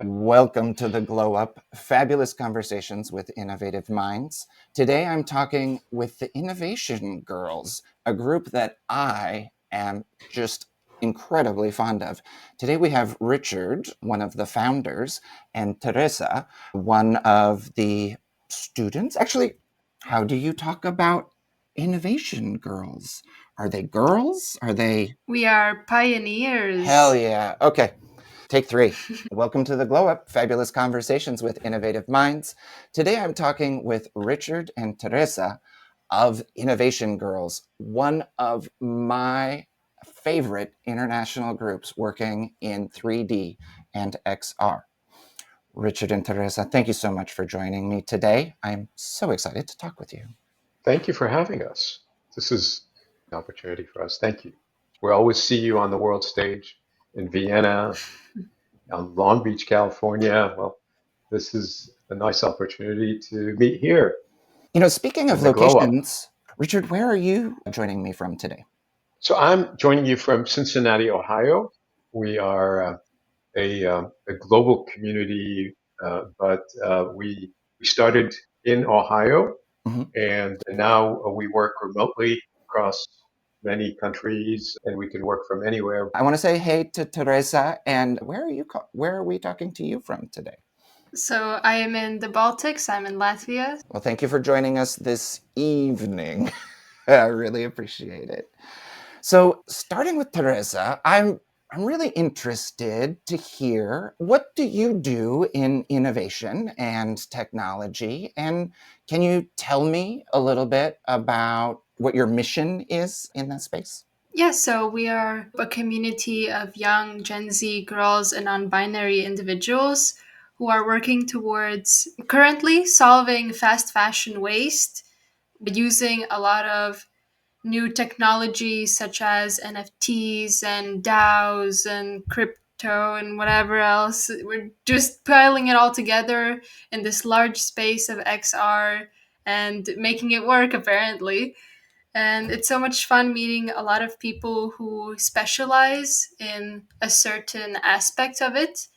Welcome to the Glow Up, fabulous conversations with innovative minds. Today I'm talking with the Innovation Girls, a group that I am just incredibly fond of. Today we have Richard, one of the founders, and Teresa, one of the students. Actually, how do you talk about Innovation Girls? Are they girls? Are they? We are pioneers. Hell yeah. Okay. Take three. Welcome to the Glow Up, fabulous conversations with innovative minds. Today I'm talking with Richard and Teresa of Innovation Girls, one of my favorite international groups working in 3D and XR. Richard and Teresa, thank you so much for joining me today. I'm so excited to talk with you. Thank you for having us. This is an opportunity for us. Thank you. We always see you on the world stage in Vienna, on Long Beach, California. Well, this is a nice opportunity to meet here Speaking of in the Glow Up. locations, Richard, where are you joining me from today? So I'm joining you from Cincinnati, Ohio. We are a global community, but we started in Ohio. Mhm. And now we work remotely across many countries, and we can work from anywhere. I want to say hey to Teresa, and where are we talking to you from today? So I am in the Baltics. I'm in Latvia. Well, thank you for joining us this evening. I really appreciate it. So, starting with Teresa, I'm really interested to hear, what do you do in innovation and technology? And can you tell me a little bit about what your mission is in that space? Yeah, so we are a community of young Gen Z girls and non binary individuals who are working towards currently solving fast fashion waste using a lot of new technologies such as NFTs and DAOs and crypto and whatever else. We're just piling it all together in this large space of XR and making it work, apparently. And it's so much fun meeting a lot of people who specialize in a certain aspect of it.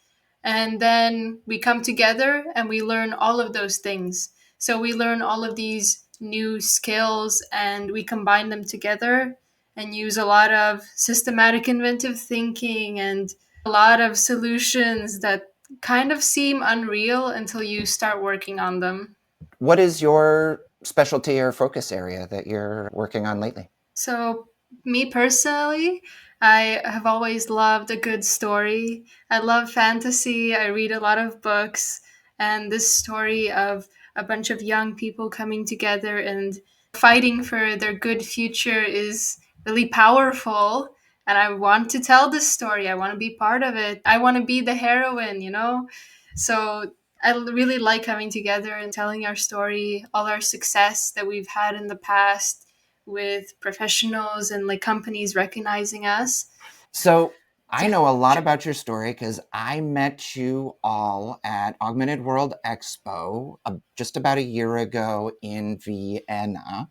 And then we come together and we learn all of those things. So we learn all of these new skills and we combine them together and use a lot of systematic inventive thinking and a lot of solutions that kind of seem unreal until you start working on them. What is your specialty or focus area that you're working on lately? So, me personally, I have always loved a good story. I love fantasy. I read a lot of books. And this story of a bunch of young people coming together and fighting for their good future is really powerful. And I want to tell this story. I want to be part of it. I want to be the heroine. So I really like coming together and telling our story, all our success that we've had in the past with professionals and like companies recognizing us. So I know a lot about your story because I met you all at Augmented World Expo just about a year ago in Vienna,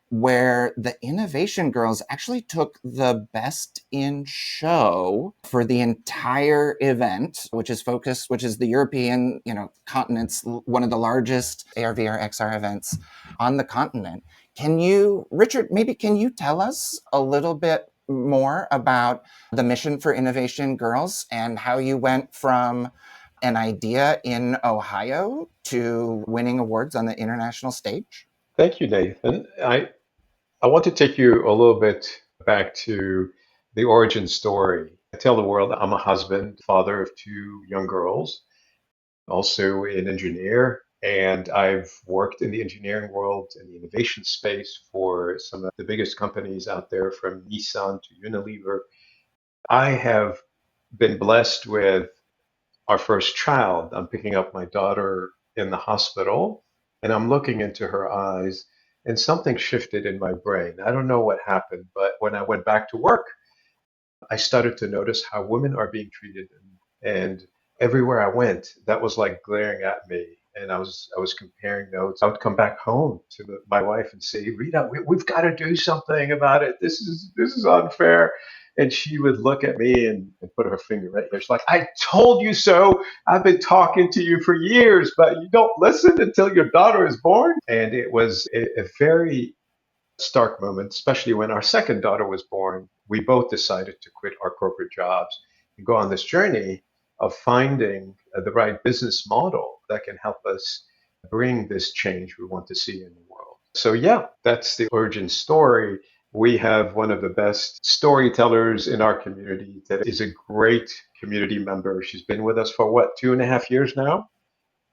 where the Innovation Girls actually took the best in show for the entire event, which is the European, continent's one of the largest AR/VR XR events on the continent. Richard, maybe can you tell us a little bit more about the mission for Innovation Girls and how you went from an idea in Ohio to winning awards on the international stage? Thank you, Nathan. I want to take you a little bit back to the origin story. I tell the world I'm a husband, father of two young girls, also an engineer, and I've worked in the engineering world in the innovation space for some of the biggest companies out there, from Nissan to Unilever. I have been blessed with our first child. I'm picking up my daughter in the hospital, and I'm looking into her eyes, and something shifted in my brain. I don't know what happened, but when I went back to work, I started to notice how women are being treated, and everywhere I went, that was like glaring at me. And I was comparing notes. I would come back home to my wife and say, "Rita, we've got to do something about it. This is unfair." And she would look at me and put her finger right there. She's like, I told you so. I've been talking to you for years, but you don't listen until your daughter is born. And it was a very stark moment, especially when our second daughter was born. We both decided to quit our corporate jobs and go on this journey of finding the right business model that can help us bring this change we want to see in the world. So, yeah, that's the origin story. We have one of the best storytellers in our community that is a great community member. She's been with us for what, 2.5 years now?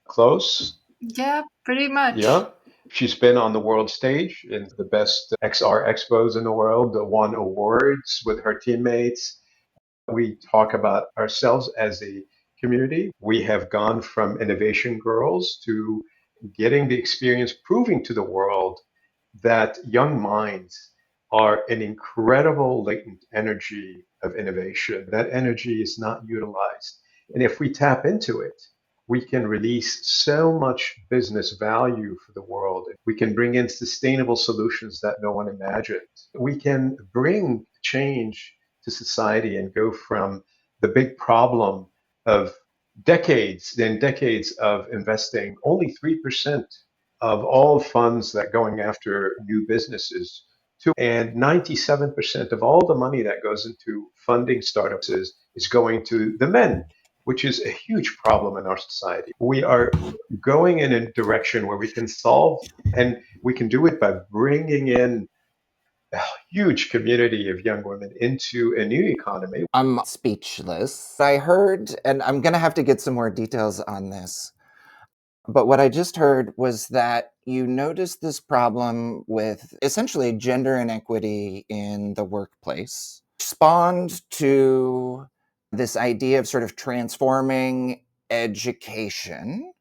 Close. Yeah, pretty much. Yeah. She's been on the world stage in the best XR expos in the world, won awards with her teammates. We talk about ourselves as a community. We have gone from Innovation Girls to getting the experience, proving to the world that young minds are an incredible latent energy of innovation. That energy is not utilized. And if we tap into it, we can release so much business value for the world. We can bring in sustainable solutions that no one imagined. We can bring change to society and go from the big problem of decades of investing only 3% of all funds that going after new businesses to, and 97% of all the money that goes into funding startups is going to the men, which is a huge problem in our society. We are going in a direction where we can solve, and we can do it by bringing in a huge community of young women into a new economy. I'm speechless. I heard, and I'm going to have to get some more details on this, but what I just heard was that you noticed this problem with essentially gender inequity in the workplace, spawned to this idea of sort of transforming education,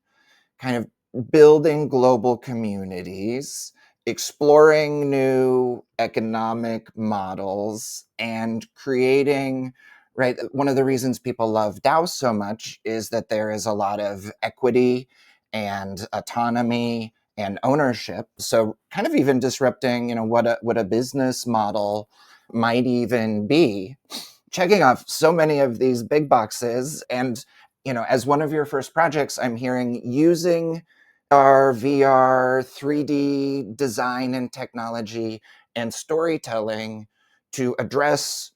kind of building global communities, exploring new economic models, and creating, right? One of the reasons people love DAO so much is that there is a lot of equity and autonomy and ownership. So kind of even disrupting, what a business model might even be, checking off so many of these big boxes. And as one of your first projects, I'm hearing using our VR 3D design and technology and storytelling to address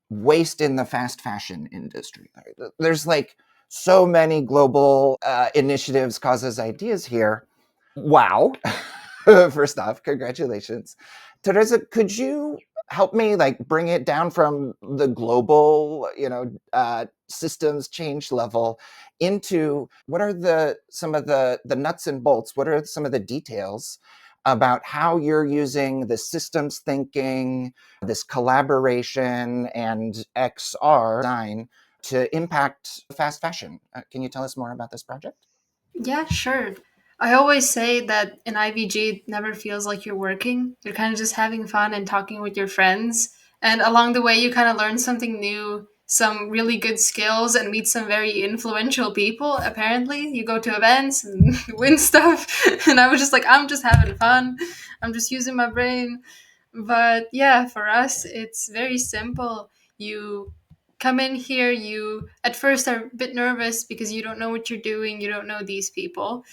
waste in the fast fashion industry. There's like so many global initiatives, causes, ideas here. Wow. First off, congratulations. Teresa, could you help me like bring it down from the global, systems change level into what are some of the nuts and bolts? What are some of the details about how you're using the systems thinking, this collaboration, and XR design to impact fast fashion? Can you tell us more about this project? Yeah, sure. I always say that in IVG, it never feels like you're working. You're kind of just having fun and talking with your friends. And along the way, you kind of learn something new, some really good skills, and meet some very influential people. Apparently, you go to events and win stuff. And I was just like, I'm just having fun. I'm just using my brain. But yeah, for us, it's very simple. You come in here, you at first are a bit nervous because you don't know what you're doing, you don't know these people.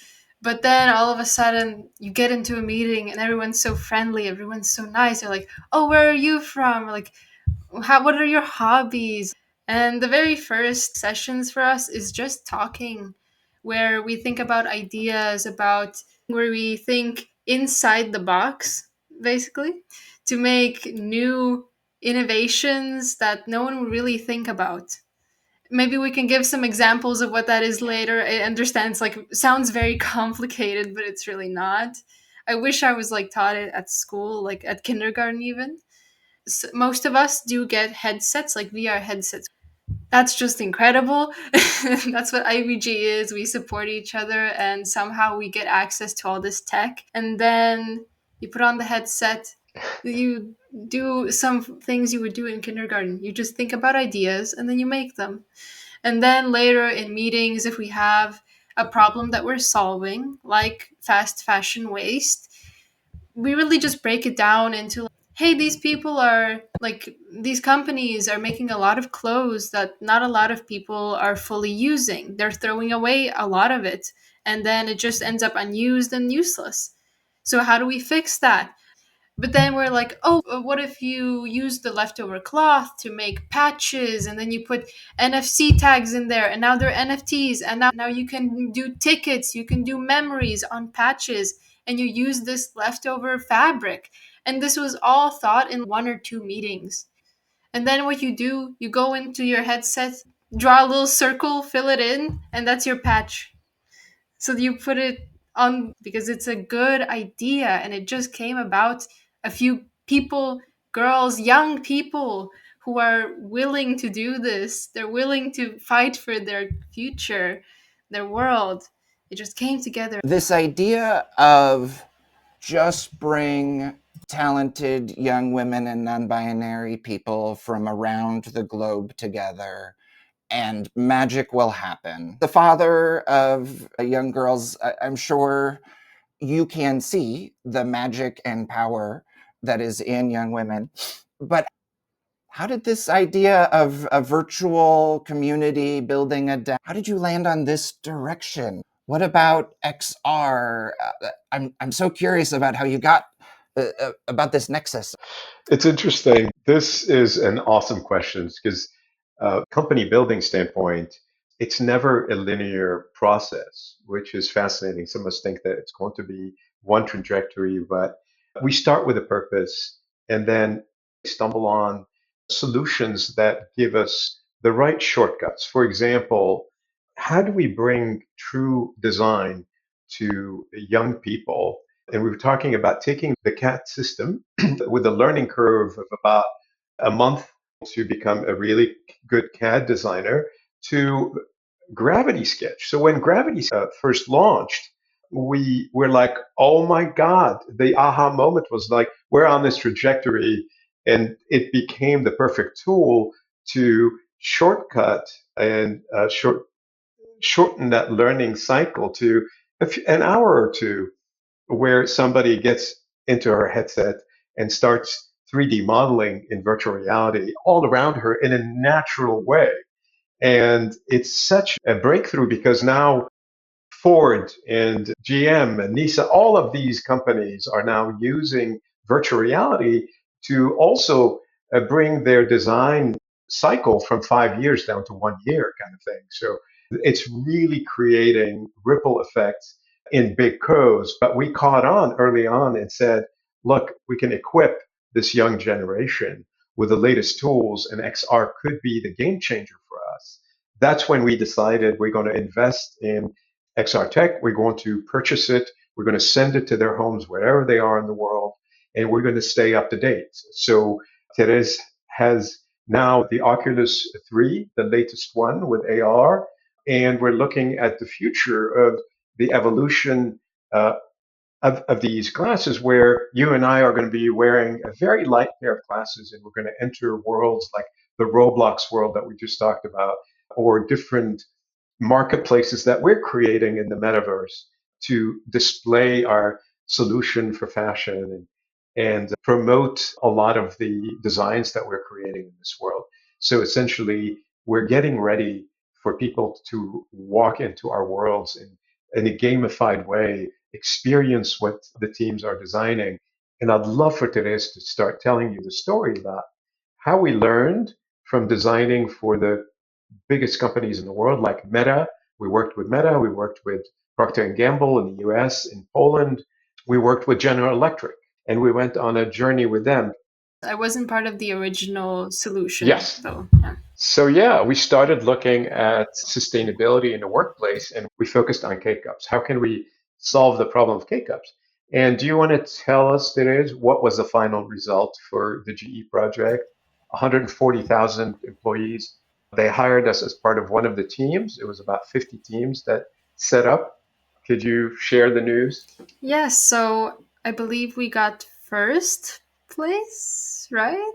But then all of a sudden, you get into a meeting and everyone's so friendly, everyone's so nice. They're like, "Oh, where are you from?" Or like, what are your hobbies? And the very first sessions for us is just talking, where we think about ideas, about where we think inside the box, basically, to make new innovations that no one would really think about. Maybe we can give some examples of what that is later. I understand it's like sounds very complicated, but it's really not. I wish I was like taught it at school, like at kindergarten even. Most of us do get headsets, like VR headsets. That's just incredible. That's what IVG is. We support each other and somehow we get access to all this tech. And then you put on the headset, you do some things you would do in kindergarten. You just think about ideas and then you make them. And then later in meetings, if we have a problem that we're solving, like fast fashion waste, we really just break it down into hey, these people are like, these companies are making a lot of clothes that not a lot of people are fully using. They're throwing away a lot of it, and then it just ends up unused and useless. So, how do we fix that? But then we're like, oh, what if you use the leftover cloth to make patches and then you put NFC tags in there and now they're NFTs and now you can do tickets, you can do memories on patches and you use this leftover fabric. And this was all thought in 1 or 2 meetings. And then what you do, you go into your headset, draw a little circle, fill it in, and that's your patch. So you put it on because it's a good idea and it just came about a few people, girls, young people who are willing to do this. They're willing to fight for their future, their world. It just came together. This idea of just bring talented young women and non-binary people from around the globe together and magic will happen. The father of young girls, I'm sure you can see the magic and power that is in young women. But how did this idea of a virtual community building how did you land on this direction? What about XR? I'm so curious about how you got about this nexus. It's interesting. This is an awesome question because, company building standpoint, it's never a linear process, which is fascinating. Some of us think that it's going to be one trajectory, but we start with a purpose and then stumble on solutions that give us the right shortcuts. For example, how do we bring true design to young people? And we were talking about taking the CAT system with a learning curve of about a month to become a really good CAD designer to Gravity Sketch. So when Gravity first launched, we were like, oh my God, the aha moment was like, we're on this trajectory. And it became the perfect tool to shortcut and shorten that learning cycle to an hour or two where somebody gets into her headset and starts 3D modeling in virtual reality all around her in a natural way. And it's such a breakthrough because now Ford and GM and Nissan, all of these companies are now using virtual reality to also bring their design cycle from 5 years down to 1 year kind of thing. So it's really creating ripple effects in big curves. But we caught on early on and said, look, we can equip this young generation with the latest tools, and XR could be the game changer for us. That's when we decided we're going to invest in XR Tech. We're going to purchase it. We're going to send it to their homes wherever they are in the world, and we're going to stay up to date. So Tereze has now the Oculus 3, the latest one with AR, and we're looking at the future of the evolution of these glasses where you and I are going to be wearing a very light pair of glasses and we're going to enter worlds like the Roblox world that we just talked about, or different marketplaces that we're creating in the metaverse to display our solution for fashion and promote a lot of the designs that we're creating in this world. So essentially, we're getting ready for people to walk into our worlds in a gamified way, experience what the teams are designing. And I'd love for Tereze to start telling you the story about how we learned from designing for the biggest companies in the world, like Meta. We worked with Meta. We worked with Procter and Gamble in the U.S., in Poland. We worked with General Electric, and we went on a journey with them. I wasn't part of the original solution, Yes. though. Yeah. So yeah, we started looking at sustainability in the workplace, and we focused on K-cups. How can we solve the problem of K-cups? And do you want to tell us, Therese, what was the final result for the GE project? 140,000 employees. They hired us as part of one of the teams. It was about 50 teams that set up. Could you share the news? Yes, so I believe we got first place, right?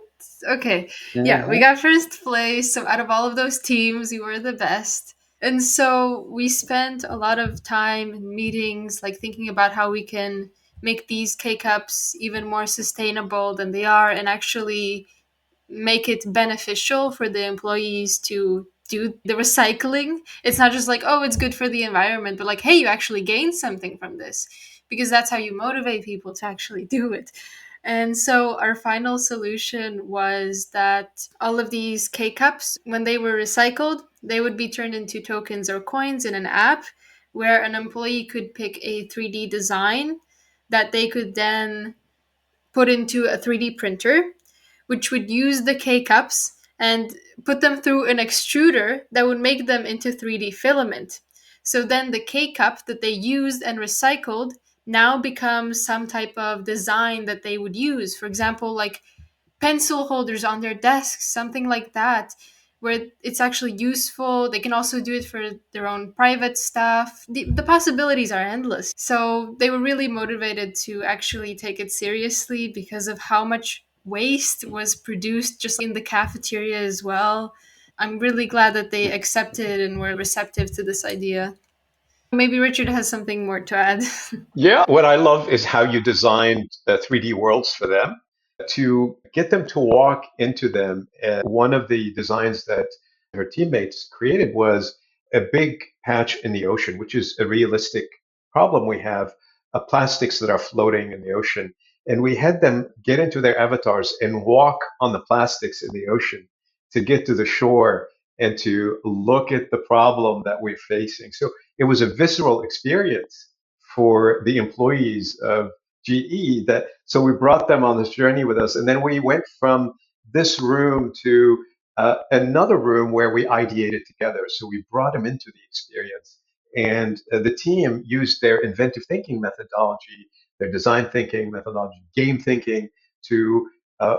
Okay. Yeah, we got first place. So out of all of those teams, we were the best. And so we spent a lot of time in meetings, like thinking about how we can make these K-cups even more sustainable than they are, and actually make it beneficial for the employees to do the recycling. It's not just like, oh, it's good for the environment, but like, hey, you actually gain something from this, because that's how you motivate people to actually do it. And so our final solution was that all of these K cups, when they were recycled, they would be turned into tokens or coins in an app where an employee could pick a 3D design that they could then put into a 3D printer, which would use the K cups and put them through an extruder that would make them into 3D filament. So then the K cup that they used and recycled now becomes some type of design that they would use. For example, like pencil holders on their desks, something like that, where it's actually useful. They can also do it for their own private stuff. The possibilities are endless. So they were really motivated to actually take it seriously because of how much waste was produced just in the cafeteria as well. I'm really glad that they accepted and were receptive to this idea. Maybe Richard has something more to add. Yeah, what I love is how you designed the 3D worlds for them to get them to walk into them. And one of the designs that her teammates created was a big patch in the ocean, which is a realistic problem we have, plastics that are floating in the ocean. And we had them get into their avatars and walk on the plastics in the ocean to get to the shore and to look at the problem that we're facing. So it was a visceral experience for the employees of GE. That so we brought them on this journey with us, and then we went from this room to another room where we ideated together. So we brought them into the experience, and the team used their inventive thinking methodology, their design thinking methodology, game thinking to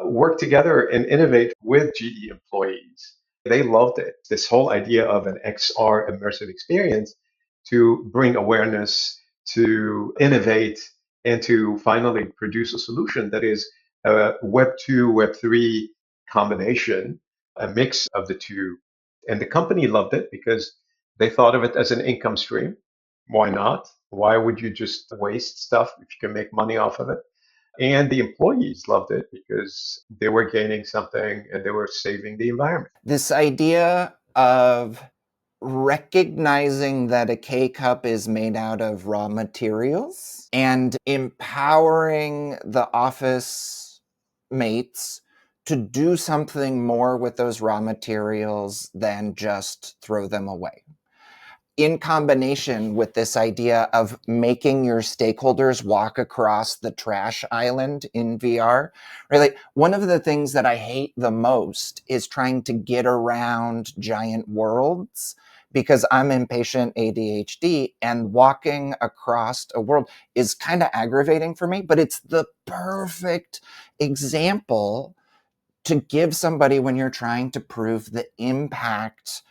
work together and innovate with GE employees. They loved it. This whole idea of an XR immersive experience to bring awareness, to innovate, and to finally produce a solution that is a Web 2, Web 3 combination, a mix of the two. And the company loved it because they thought of it as an income stream. Why not? Why would you just waste stuff if you can make money off of it? And the employees loved it because they were gaining something and they were saving the environment. This idea of recognizing that a K cup is made out of raw materials and empowering the office mates to do something more with those raw materials than just throw them away, in combination with this idea of making your stakeholders walk across the trash island in VR, right? Like, one of the things that I hate the most is trying to get around giant worlds because I'm impatient ADHD, and walking across a world is kind of aggravating for me, but it's the perfect example to give somebody when you're trying to prove the impact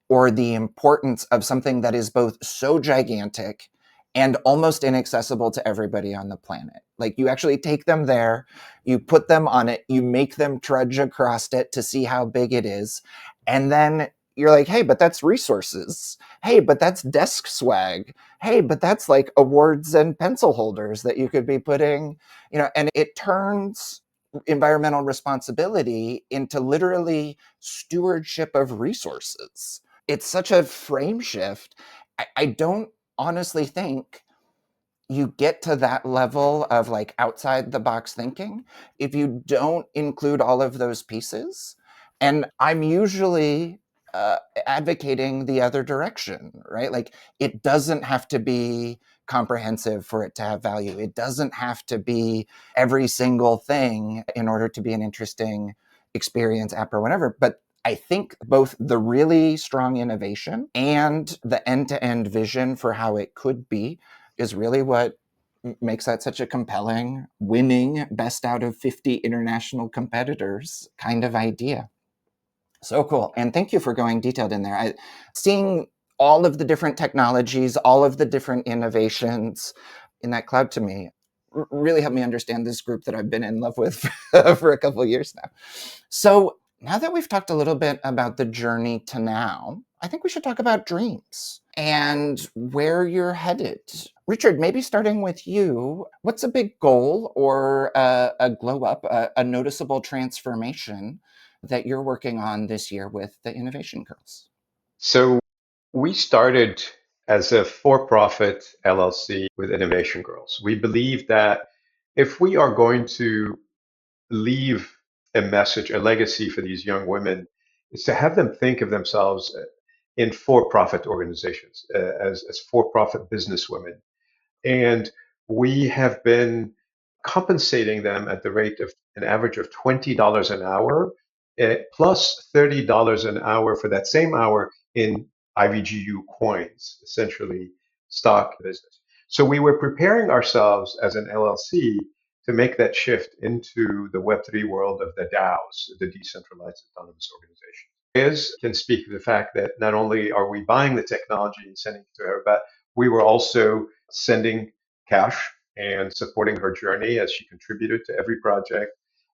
or the importance of something that is both so gigantic and almost inaccessible to everybody on the planet. Like, you actually take them there, you put them on it, you make them trudge across it to see how big it is, and then you're like, hey, but that's resources. Hey, but that's desk swag. Hey, but that's like awards and pencil holders that you could be putting, and it turns environmental responsibility into literally stewardship of resources. It's such a frame shift. I don't honestly think you get to that level of like outside the box thinking if you don't include all of those pieces. And I'm usually uh, advocating the other direction, right? Like, it doesn't have to be comprehensive for it to have value. It doesn't have to be every single thing in order to be an interesting experience, app, or whatever. But I think both the really strong innovation and the end-to-end vision for how it could be is really what makes that such a compelling, winning, best out of 50 international competitors kind of idea. So cool. And thank you for going detailed in there. Seeing all of the different technologies, all of the different innovations in that cloud, to me, really helped me understand this group that I've been in love with for a couple of years now. So now that we've talked a little bit about the journey to now, I think we should talk about dreams. and where you're headed. Richard, maybe starting with you, what's a big goal or a glow up, a noticeable transformation that you're working on this year with the Innovation Girls? So we started as a for-profit LLC with Innovation Girls. We believe that if we are going to leave a message, a legacy for these young women, is to have them think of themselves in for-profit organizations, as for-profit businesswomen. And we have been compensating them at the rate of an average of $20 an hour, plus $30 an hour for that same hour in IVGU coins, essentially stock business. So we were preparing ourselves as an LLC to make that shift into the Web3 world of the DAOs, the decentralized autonomous organizations. Is can speak to the fact that not only are we buying the technology and sending it to her, but we were also sending cash and supporting her journey as she contributed to every project.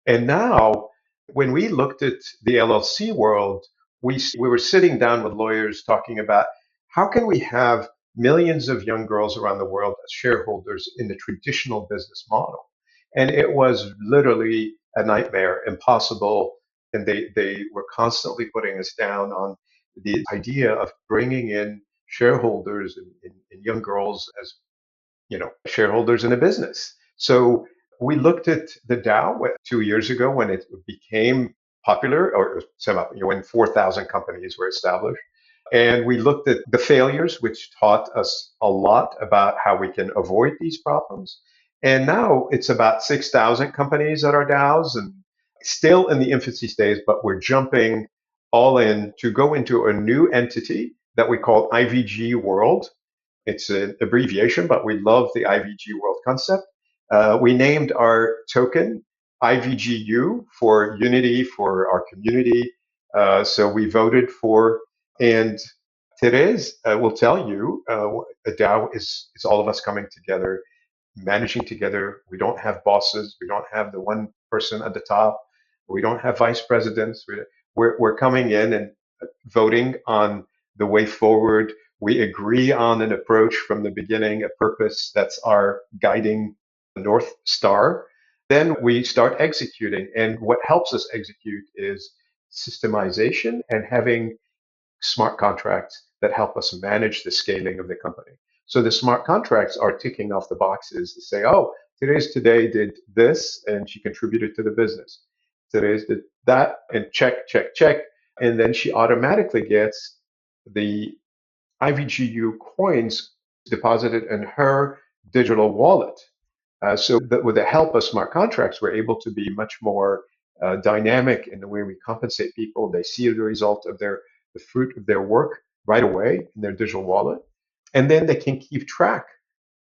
And now, when we looked at the LLC world, we were sitting down with lawyers talking about how can we have millions of young girls around the world as shareholders in the traditional business model. And it was literally a nightmare, impossible. And they were constantly putting us down on the idea of bringing in shareholders and young girls as shareholders in a business. So we looked at the DAO 2 years ago when it became popular, or when 4,000 companies were established. And we looked at the failures, which taught us a lot about how we can avoid these problems. And now it's about 6,000 companies that are DAOs and still in the infancy stage, but we're jumping all in to go into a new entity that we call IVG World. It's an abbreviation, but we love the IVG World concept. We named our token IVGU for unity for our community. So we voted for, and Tereze will tell you, a DAO is all of us coming together, managing together. We don't have bosses. We don't have the one person at the top. We don't have vice presidents. We're coming in and voting on the way forward. We agree on an approach from the beginning, a purpose that's our guiding North Star. Then we start executing. And what helps us execute is systemization and having smart contracts that help us manage the scaling of the company. So the smart contracts are ticking off the boxes to say, oh, today did this and she contributed to the business. Today's did that and check, check, check. And then she automatically gets the IVGU coins deposited in her digital wallet. So that with the help of smart contracts, we're able to be much more dynamic in the way we compensate people. They see the result of the fruit of their work right away in their digital wallet, and then they can keep track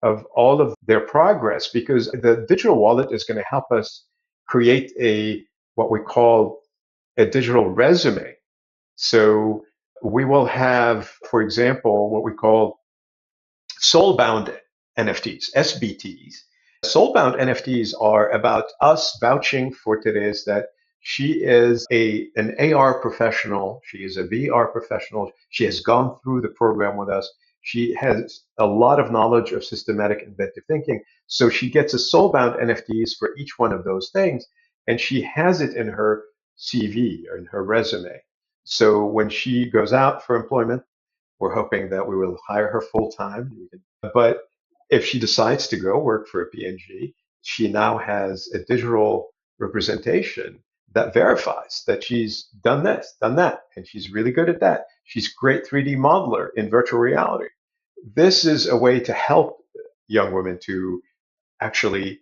of all of their progress because the digital wallet is going to help us create a what we call a digital resume. So we will have, for example, what we call soul-bound NFTs, SBTs. Soul-bound NFTs are about us vouching for Tereze that she is an AR professional. She is a VR professional. She has gone through the program with us. She has a lot of knowledge of systematic inventive thinking. So she gets a soul-bound NFTs for each one of those things, and she has it in her CV or in her resume. So when she goes out for employment, we're hoping that we will hire her full time. But if she decides to go work for a PNG, she now has a digital representation that verifies that she's done this, done that, and she's really good at that. She's a great 3D modeler in virtual reality. This is a way to help young women to actually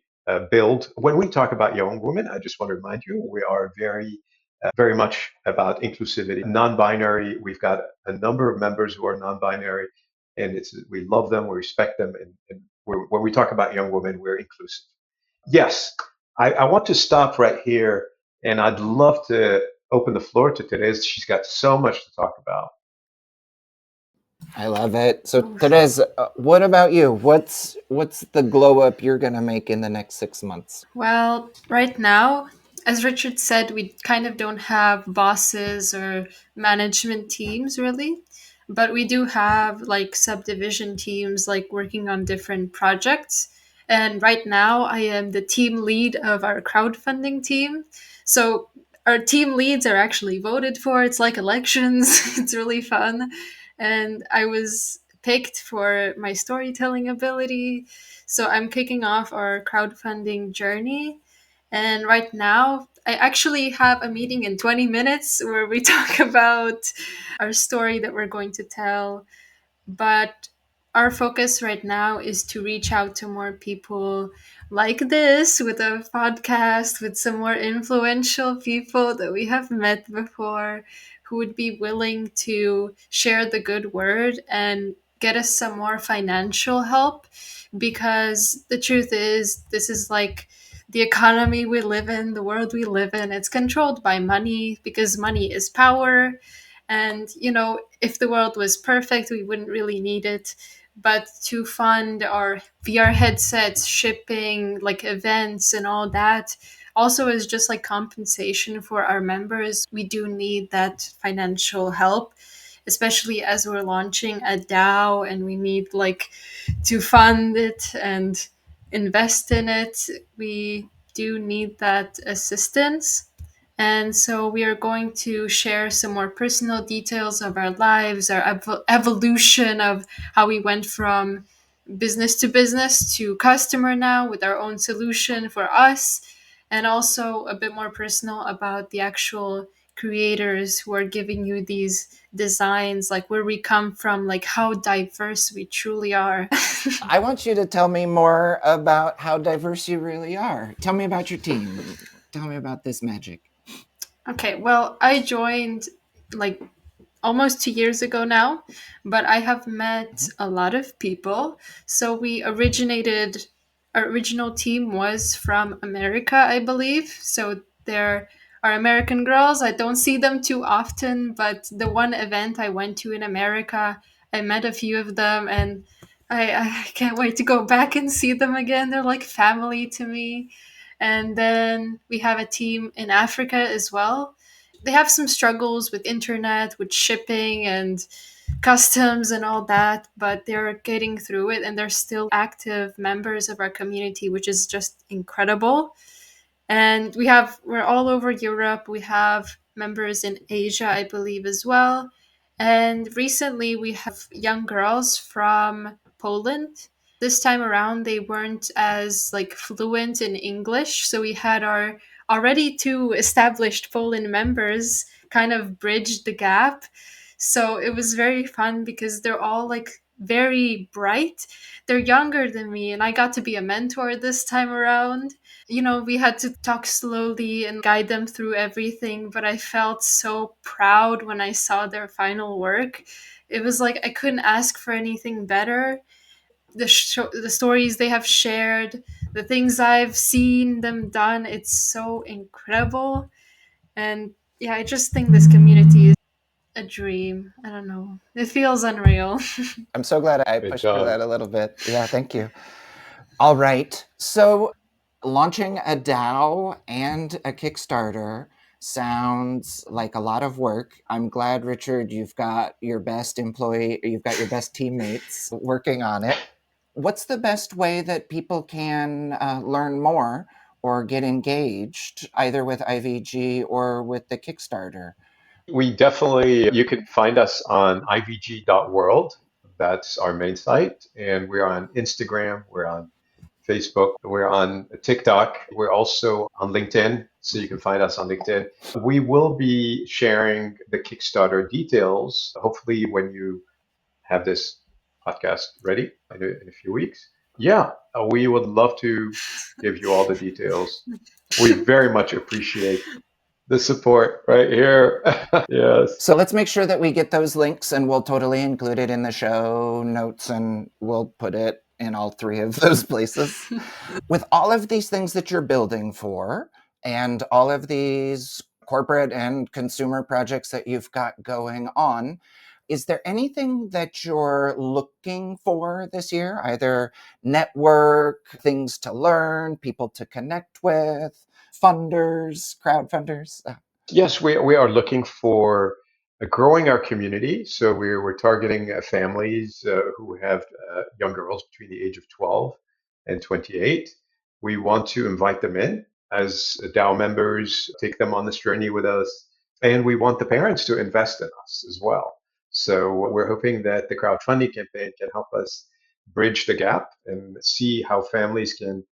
build. When we talk about young women, I just want to remind you, we are very much about inclusivity, non-binary. We've got a number of members who are non-binary, and we love them, we respect them, and when we talk about young women, we're inclusive. Yes, I want to stop right here, and I'd love to open the floor to Tereze. She's got so much to talk about. I love it. So, Tereze, what about you? What's the glow up you're gonna make in the next 6 months? Well, right now, as Richard said, we kind of don't have bosses or management teams really. but we do have like subdivision teams like working on different projects. And right now, I am the team lead of our crowdfunding team. So our team leads are actually voted for. It's like elections. It's really fun. And I was picked for my storytelling ability. So I'm kicking off our crowdfunding journey. And right now, I actually have a meeting in 20 minutes where we talk about our story that we're going to tell. But our focus right now is to reach out to more people like this with a podcast, with some more influential people that we have met before who would be willing to share the good word and get us some more financial help. Because the truth is, this is like the economy we live in, the world we live in. It's controlled by money because money is power. And, if the world was perfect, we wouldn't really need it. But to fund our VR headsets, shipping, like events and all that, also is just like compensation for our members. We do need that financial help, especially as we're launching a DAO and we need like to fund it and invest in it. We do need that assistance. And so we are going to share some more personal details of our lives, our evolution of how we went from business to customer now with our own solution for us, and also a bit more personal about the actual creators who are giving you these designs, like where we come from, like how diverse we truly are. I want you to tell me more about how diverse you really are. Tell me about your team. Tell me about this magic. Okay, well, I joined like almost 2 years ago now, but I have met Mhm. a lot of people. So our original team was from America, I believe. So there are American girls. I don't see them too often, but the one event I went to in America, I met a few of them, and I can't wait to go back and see them again. They're like family to me. And then we have a team in Africa as well. They have some struggles with internet, with shipping and customs and all that, but they're getting through it and they're still active members of our community, which is just incredible. And we're all over Europe. We have members in Asia, I believe, as well. And recently we have young girls from Poland. This time around they weren't as like fluent in English, so we had our already two established Poland members kind of bridge the gap. So it was very fun because they're all like very bright. They're younger than me and I got to be a mentor this time around. We had to talk slowly and guide them through everything, but I felt so proud when I saw their final work. It was like I couldn't ask for anything better. The stories they have shared, the things I've seen them done, it's so incredible. And yeah, I just think this community is a dream. I don't know. It feels unreal. I'm so glad I Great pushed for job. that a little bit. Yeah, thank you. All right. So, launching a DAO and a Kickstarter sounds like a lot of work. I'm glad, Richard, you've got your best teammates working on it. What's the best way that people can learn more or get engaged, either with IVG or with the Kickstarter? You can find us on IVG.world. That's our main site. And we're on Instagram, we're on Facebook, we're on TikTok, we're also on LinkedIn. So you can find us on LinkedIn. We will be sharing the Kickstarter details, hopefully, when you have this podcast ready in a few weeks. Yeah, we would love to give you all the details. We very much appreciate the support right here. Yes. So let's make sure that we get those links and we'll totally include it in the show notes and we'll put it in all three of those places. With all of these things that you're building for and all of these corporate and consumer projects that you've got going on, is there anything that you're looking for this year? Either network, things to learn, people to connect with, funders, crowdfunders? Yes, we are looking for growing our community. So we're targeting families who have young girls between the age of 12 and 28. We want to invite them in as DAO members, take them on this journey with us, and we want the parents to invest in us as well. So we're hoping that the crowdfunding campaign can help us bridge the gap and see how families can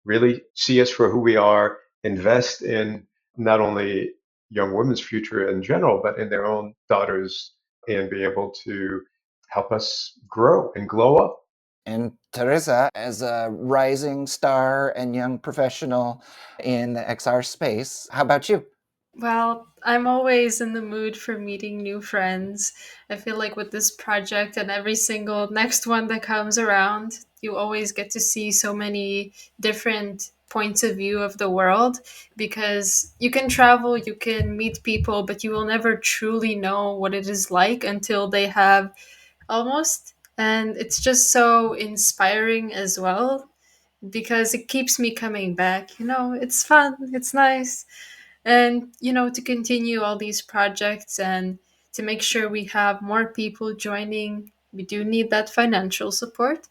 really see us for who we are, invest in not only young women's future in general, but in their own daughters, and be able to help us grow and glow up. And Teresa, as a rising star and young professional in the XR space, how about you? Well, I'm always in the mood for meeting new friends. I feel like with this project and every single next one that comes around, you always get to see so many different points of view of the world because you can travel, you can meet people, but you will never truly know what it is like until they have almost. And it's just so inspiring as well because it keeps me coming back. It's fun, it's nice, and to continue all these projects and to make sure we have more people joining. We do need that financial support,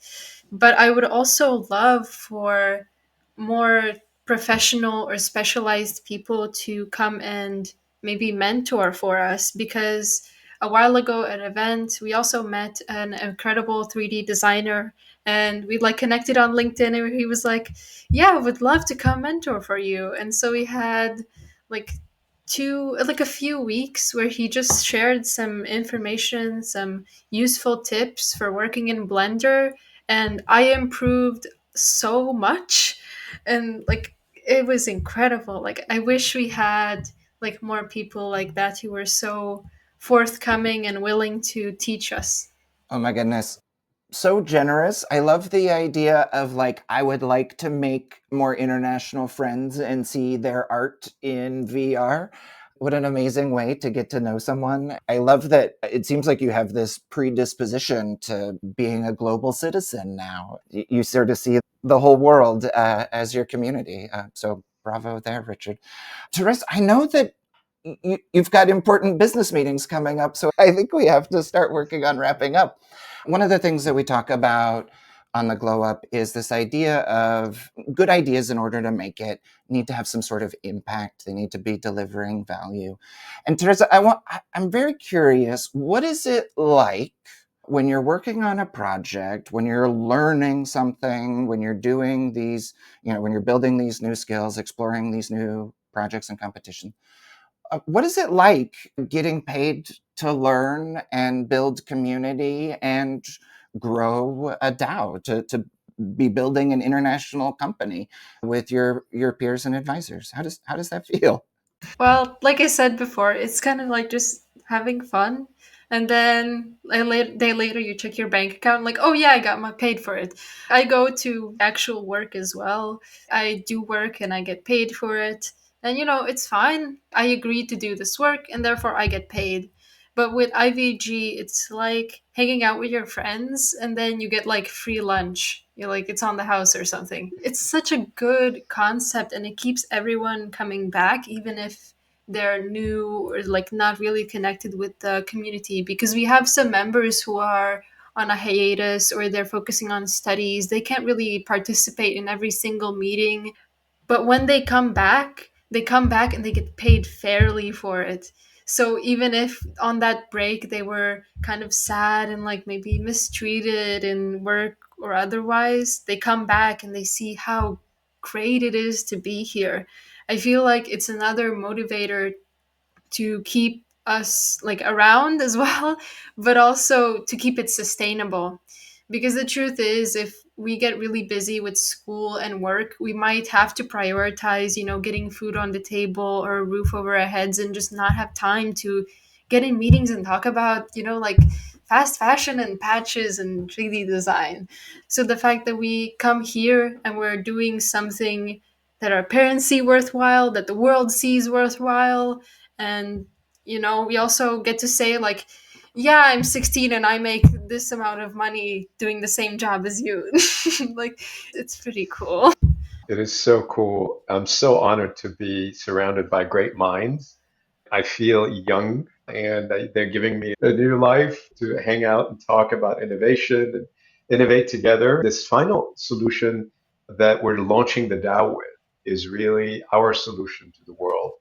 but I would also love for more professional or specialized people to come and maybe mentor for us, because a while ago at an event we also met an incredible 3D designer, and we like connected on LinkedIn, and he was like, yeah, I would love to come mentor for you. And so we had like a few weeks where he just shared some information, some useful tips for working in Blender, and I improved so much. And like it was incredible. Like I wish we had like more people like that who were so forthcoming and willing to teach us. Oh my goodness. So generous. I love the idea of like, I would like to make more international friends and see their art in VR. What an amazing way to get to know someone. I love that it seems like you have this predisposition to being a global citizen now. You sort of see the whole world as your community. So bravo there, Richard. Teresa, I know that you've got important business meetings coming up, so I think we have to start working on wrapping up. One of the things that we talk about on the Glow Up is this idea of good ideas, in order to make it, need to have some sort of impact. They need to be delivering value. And Teresa, I'm very curious, what is it like when you're working on a project, when you're learning something, when you're doing these, when you're building these new skills, exploring these new projects and competition? What is it like getting paid to learn and build community and grow a DAO, to be building an international company with your peers and advisors? How does that feel? Well, like I said before, it's kind of like just having fun. And then day later, you check your bank account, like, oh yeah, I got my paid for it. I go to actual work as well. I do work and I get paid for it. And it's fine. I agreed to do this work and therefore I get paid. But with IVG, it's like hanging out with your friends and then you get like free lunch. You're like, it's on the house or something. It's such a good concept and it keeps everyone coming back, even if they're new or like not really connected with the community. Because we have some members who are on a hiatus or they're focusing on studies. They can't really participate in every single meeting, but when they come back and they get paid fairly for it. So even if on that break they were kind of sad and like maybe mistreated in work or otherwise, they come back and they see how great it is to be here. I feel like it's another motivator to keep us like around as well, but also to keep it sustainable. Because the truth is, if we get really busy with school and work, we might have to prioritize, getting food on the table or a roof over our heads and just not have time to get in meetings and talk about, like fast fashion and patches and 3D design. So the fact that we come here and we're doing something that our parents see worthwhile, that the world sees worthwhile, and we also get to say like, yeah, I'm 16 and I make this amount of money doing the same job as you. Like it's pretty cool. It is so cool. I'm so honored to be surrounded by great minds. I feel young and they're giving me a new life to hang out and talk about innovation and innovate together. This final solution that we're launching the DAO with is really our solution to the world.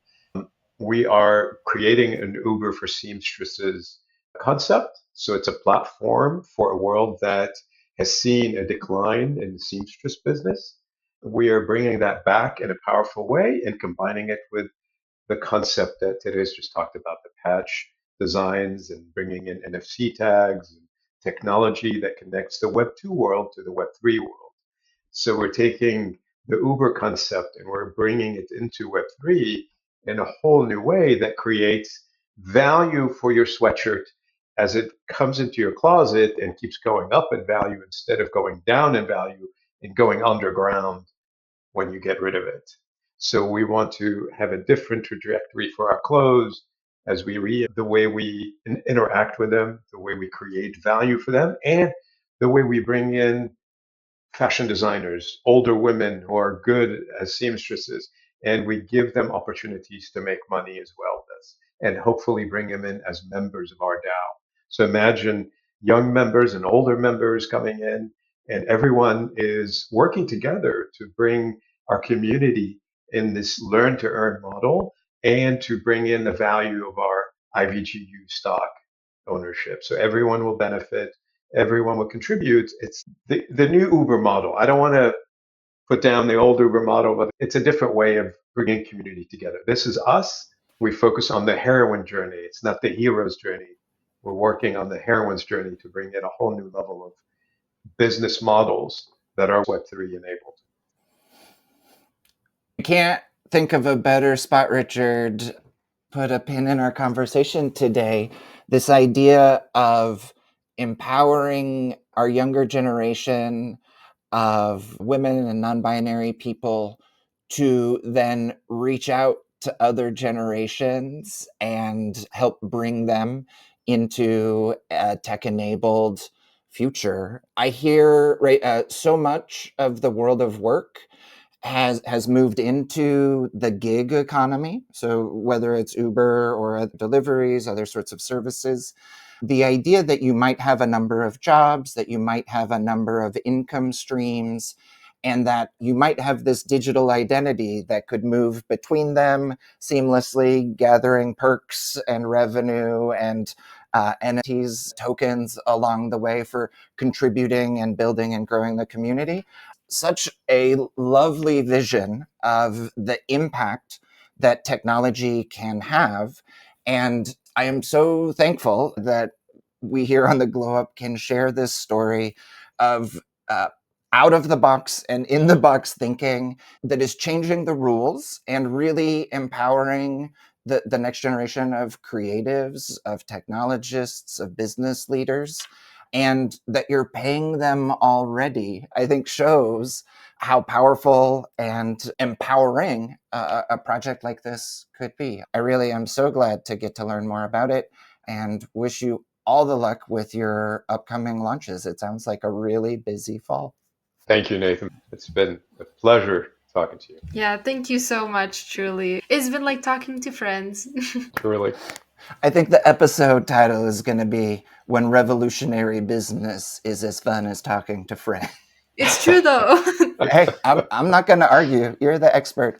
We are creating an Uber for seamstresses concept. So it's a platform for a world that has seen a decline in the seamstress business. We are bringing that back in a powerful way and combining it with the concept that Therese just talked about, the patch designs and bringing in NFC tags and technology that connects the Web 2 world to the Web 3 world. So we're taking the Uber concept and we're bringing it into Web3 in a whole new way that creates value for your sweatshirt as it comes into your closet and keeps going up in value instead of going down in value and going underground when you get rid of it. So we want to have a different trajectory for our clothes as we read the way we interact with them, the way we create value for them, and the way we bring in fashion designers, older women who are good as seamstresses, and we give them opportunities to make money as well as, and hopefully bring them in as members of our DAO. So imagine young members and older members coming in, and everyone is working together to bring our community in this learn to earn model and to bring in the value of our IVGU stock ownership. So everyone will benefit, everyone will contribute. It's the new Uber model. I don't want to put down the old Uber model, but it's a different way of bringing community together. This is us. We focus on the heroine journey. It's not the hero's journey. We're working on the heroine's journey to bring in a whole new level of business models that are Web3 enabled. I can't think of a better spot, Richard. Put a pin in our conversation today. This idea of empowering our younger generation of women and non-binary people to then reach out to other generations and help bring them into a tech-enabled future. I hear so much of the world of work has moved into the gig economy. So whether it's Uber or deliveries, other sorts of services, the idea that you might have a number of jobs, that you might have a number of income streams, and that you might have this digital identity that could move between them seamlessly, gathering perks and revenue and NFTs, tokens along the way for contributing and building and growing the community. Such a lovely vision of the impact that technology can have. And I am so thankful that we here on the Glow Up can share this story of out of the box and in the box thinking that is changing the rules and really empowering the next generation of creatives, of technologists, of business leaders, and that you're paying them already, I think shows how powerful and empowering a project like this could be. I really am so glad to get to learn more about it and wish you all the luck with your upcoming launches. It sounds like a really busy fall. Thank you, Nathan. It's been a pleasure talking to you. Yeah, thank you so much, truly. It's been like talking to friends. Truly. I think the episode title is going to be When Revolutionary Business is as Fun as Talking to Friends. It's true though. Hey, I'm not going to argue. You're the expert.